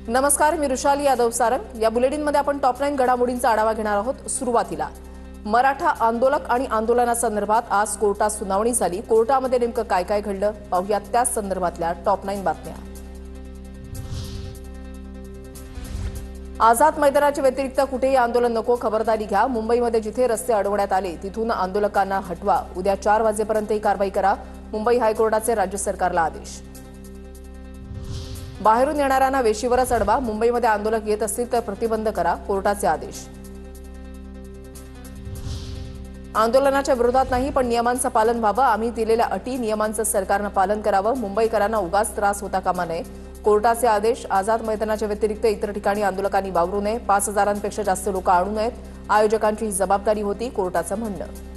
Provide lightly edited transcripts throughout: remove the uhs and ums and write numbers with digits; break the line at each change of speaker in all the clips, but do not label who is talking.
नमस्कार, मी रुशाली यादव सारंग। या बुलेटिनमध्ये आपण टॉप 9 घडामोडींचा आढावा घेणार आहोत। सुरुवातीला मराठा आंदोलक आणि आंदोलनासंदर्भात आज कोर्टात सुनावणी झाली। कोर्टामध्ये नेमकं काय काय घडलं पाहूया त्याच संदर्भातल्या टॉप 9 बातम्या। आझाद मैदानाच्या व्यतिरिक्त कुठेही आंदोलन नको, खबरदारी घ्या। मुंबईमध्ये जिथे रस्ते अडवण्यात आले तिथून आंदोलकांना हटवा। उद्या 4 वाजेपर्यंत ही कारवाई करा। मुंबई हायकोर्टाचे राज्य सरकारला आदेश। बाहेरून येणाऱ्यांना वेशीवरच अडवा। मुंबईमध्ये आंदोलक येत असतील तर प्रतिबंध करा, कोर्टाचे आदेश। आंदोलनाच्या विरोधात नाही, पण नियमांचं पालन व्हावं। आम्ही दिलेल्या अटी नियमांचं सरकारनं पालन करावं। मुंबईकरांना उगाच त्रास होता कामा नये, कोर्टाचे आदेश। आझाद मैदानाच्या व्यतिरिक्त इतर ठिकाणी आंदोलकांनी वावरू नये। 5,000पेक्षा जास्त लोक आणू नयेत। आयोजकांची ही जबाबदारी होती, कोर्टाचं म्हणणं।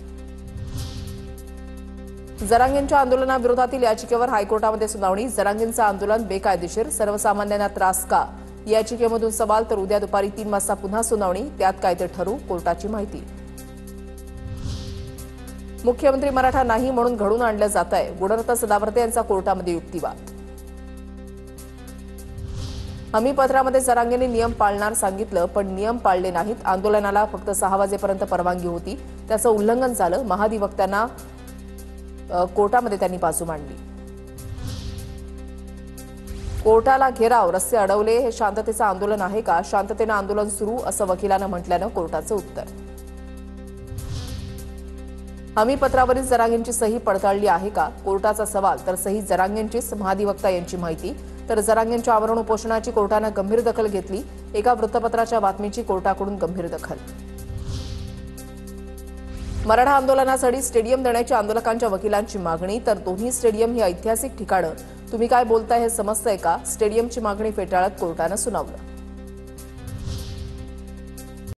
जरांगेंच्या आंदोलनाविरोधातील याचिकेवर हायकोर्टामध्ये सुनावणी। जरांगेंचं आंदोलन बेकायदेशीर, सर्वसामान्यांना त्रास का, याचिकेमधून सवाल। तर उद्या दुपारी 3 वाजता पुन्हा सुनावणी, त्यात काय ते ठरवू, कोर्टाची माहिती। मुख्यमंत्री मराठा नाही म्हणून घडून आणलं जात आहे, गुणरत्न सदावर्ते यांचा कोर्टामध्ये युक्तिवाद। हमीपत्रामध्ये जरांगेंनी नियम पाळणार सांगितलं, पण नियम पाळले नाहीत। आंदोलनाला फक्त 6 वाजेपर्यंत परवानगी होती, त्याचं उल्लंघन झालं। महाधिवक्त्यांना कोर्टामध्ये त्यांनी बाजू मांडली। कोर्टाला घेराव, रस्ते अडवले, हे शांततेचं आंदोलन आहे का? शांततेनं आंदोलन सुरू, असं वकिलानं म्हटल्यानं कोर्टाचं उत्तर। हमीपत्रावरील जरांगेंची सही पडताळली आहे का? कोर्टाचा सवाल। तर सही जरांगेंचीच, महाधिवक्ता यांची माहिती। तर जरांगेंच्या आवरण उपोषणाची कोर्टानं गंभीर दखल घेतली। एका वृत्तपत्राच्या बातमीची कोर्टाकडून गंभीर दखल। मराठा आंदोलनासाठी स्टेडियम देण्याची आंदोलकांच्या वकिलांची मागणी। तर दोन्ही स्टेडियम ही ऐतिहासिक ठिकाणं, तुम्ही काय बोलताय हे समजतंय का? स्टेडियमची मागणी फेटाळत कोर्टानं सुनावलं।